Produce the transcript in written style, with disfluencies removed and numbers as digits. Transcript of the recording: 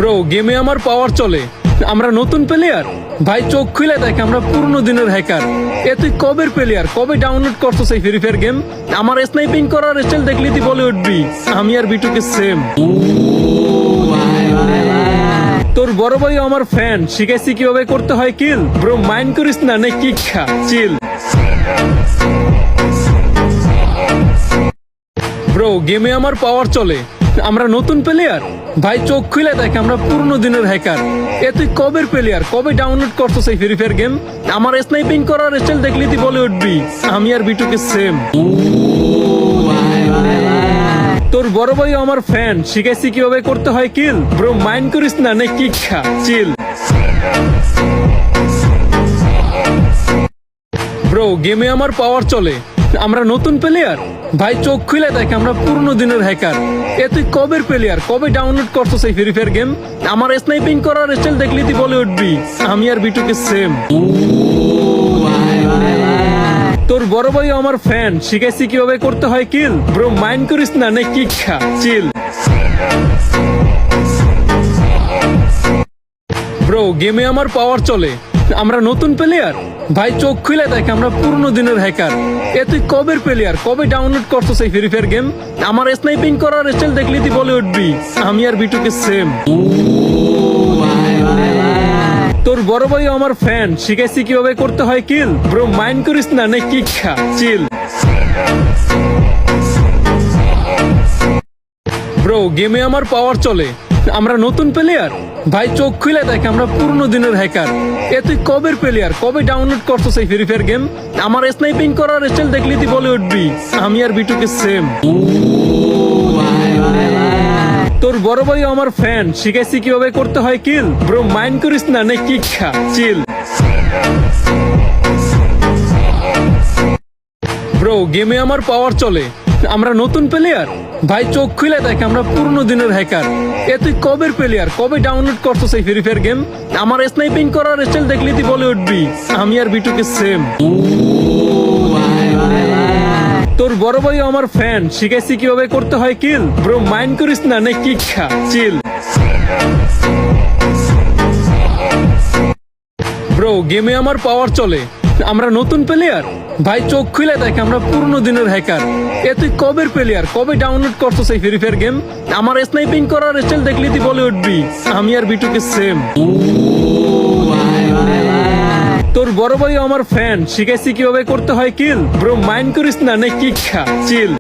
Bro গেমে আমার পাওয়ার চলে, আমরা নতুন প্লেয়ার। ভাই চোখ খুলে দেখ আমরা পুরনো দিনের হ্যাকার। এ তুই কবের প্লেয়ার, কবে ডাউনলোড করছো সেই ফ্রি ফায়ার গেম? আমার স্নাইপিং করার স্টাইল দেখলি তুই বলে উঠবি আমি আর বিটুকে সেম। তোর বড় ভাই আমার ফ্যান, শিখাইছি কিভাবে করতে হয় কিল। ব্রো মাইন্ড করিস না, নে কিক খা, চিল। ব্রো গেমে আমার পাওয়ার চলে, আমরা নতুন প্লেয়ার। ভাই চোখ খুলে দেখ আমরা পুরনো দিনের হ্যাকার। এ তুই কবের প্লেয়ার, কবে ডাউনলোড করছো সেই ফ্রি ফায়ার গেম? আমার স্নাইপিং করার স্টাইল দেখলি তুই বলে উঠবি আমি আর বিটুকে সেম। তোর বড় ভাই আমার ফ্যান, শিখাইছি কিভাবে করতে হয় কিল। ব্রো মাইন্ড করিস না, নে কিক খা, চিল। ব্রো গেমে আমার পাওয়ার চলে, আমরা নতুন প্লেয়ার। ভাই চোখ খুলে দেখ আমরা পুরনো দিনের হ্যাকার। এ তুই কবের প্লেয়ার, কবে ডাউনলোড করছো সেই ফ্রি ফায়ার গেম? আমার স্নাইপিং করার স্টাইল দেখলি তুই বলে উঠবি আমি আর বিটুকে সেম। তোর বড় ভাই আমার ফ্যান, শিখাইছি কিভাবে করতে হয় কিল। ব্রো মাইন্ড করিস না, নে কিক খা, চিল। ব্রো গেমে আমার পাওয়ার চলে, আমরা নতুন প্লেয়ার। ভাই চোখ খুলে দেখ আমরা পুরনো দিনের হ্যাকার। এ তুই কবের প্লেয়ার, কবে ডাউনলোড করছো সেই ফ্রি ফায়ার গেম? আমার স্নাইপিং করার স্টাইল দেখলি তুই বলে উঠবি আমি আর বিটুকে সেম। তোর বড় ভাই আমার ফ্যান, শিখাইছি কিভাবে করতে হয় কিল। ব্রো মাইন্ড করিস না, নে কিক খা, চিল। ব্রো গেমে আমার পাওয়ার চলে, আমরা নতুন প্লেয়ার। ভাই চোখ খুলে দেখ আমরা পুরনো দিনের হ্যাকার। এ তুই কবের প্লেয়ার, কবে ডাউনলোড করছো সেই ফ্রি ফায়ার গেম? আমার স্নাইপিং করার স্টাইল দেখলি তুই বলে উঠবি আমি আর বিটুকে সেম। তোর বড় ভাই আমার ফ্যান, শিখাইছি কিভাবে করতে হয় কিল। ব্রো মাইন্ড করিস না, নে কিক খা, চিল। ব্রো গেমে আমার পাওয়ার চলে, আমরা নতুন প্লেয়ার। ভাই চোখ খুলে দেখ আমরা পুরনো দিনের হ্যাকার। এ তুই কবের প্লেয়ার, কবে ডাউনলোড করছো সেই ফ্রি ফায়ার গেম? আমার স্নাইপিং করার স্টাইল দেখলি তুই বলে উঠবি আমি আর বিটুকে সেম। তোর বড় ভাই আমার ফ্যান, শিখাইছি কিভাবে করতে হয় কিল। ব্রো মাইন্ড করিস না, নে কিক খা, চিল। ব্রো গেমে আমার পাওয়ার চলে, আমরা নতুন প্লেয়ার। ভাই চোখ খুলে দেখ আমরা পুরনো দিনের হ্যাকার। এ তুই কবের প্লেয়ার, কবে ডাউনলোড করছো সেই ফ্রি ফায়ার গেম? আমার স্নাইপিং করার স্টাইল দেখলি তুই বলে উঠবি আমি আর বিটুকে সেম। তোর বড় ভাই আমার ফ্যান, শিখাইছি কিভাবে করতে হয় কিল। ব্রো মাইন্ড করিস না, নে কিক খা, চিল। ব্রো গেমে আমার পাওয়ার চলে, আমরা নতুন প্লেয়ার। ভাই চোখ খুলে দেখ আমরা পুরনো দিনের হ্যাকার। এ তুই কবের প্লেয়ার, কবে ডাউনলোড করছো সেই ফ্রি ফায়ার গেম? আমার স্নাইপিং করার স্টাইল দেখলি তুই বলে উঠবি আমি আর বিটুকে সেম। তোর বড় ভাই আমার ফ্যান, শিখাইছি কিভাবে করতে হয় কিল। ব্রো মাইন্ড করিস না, নে কিক খা, চিল।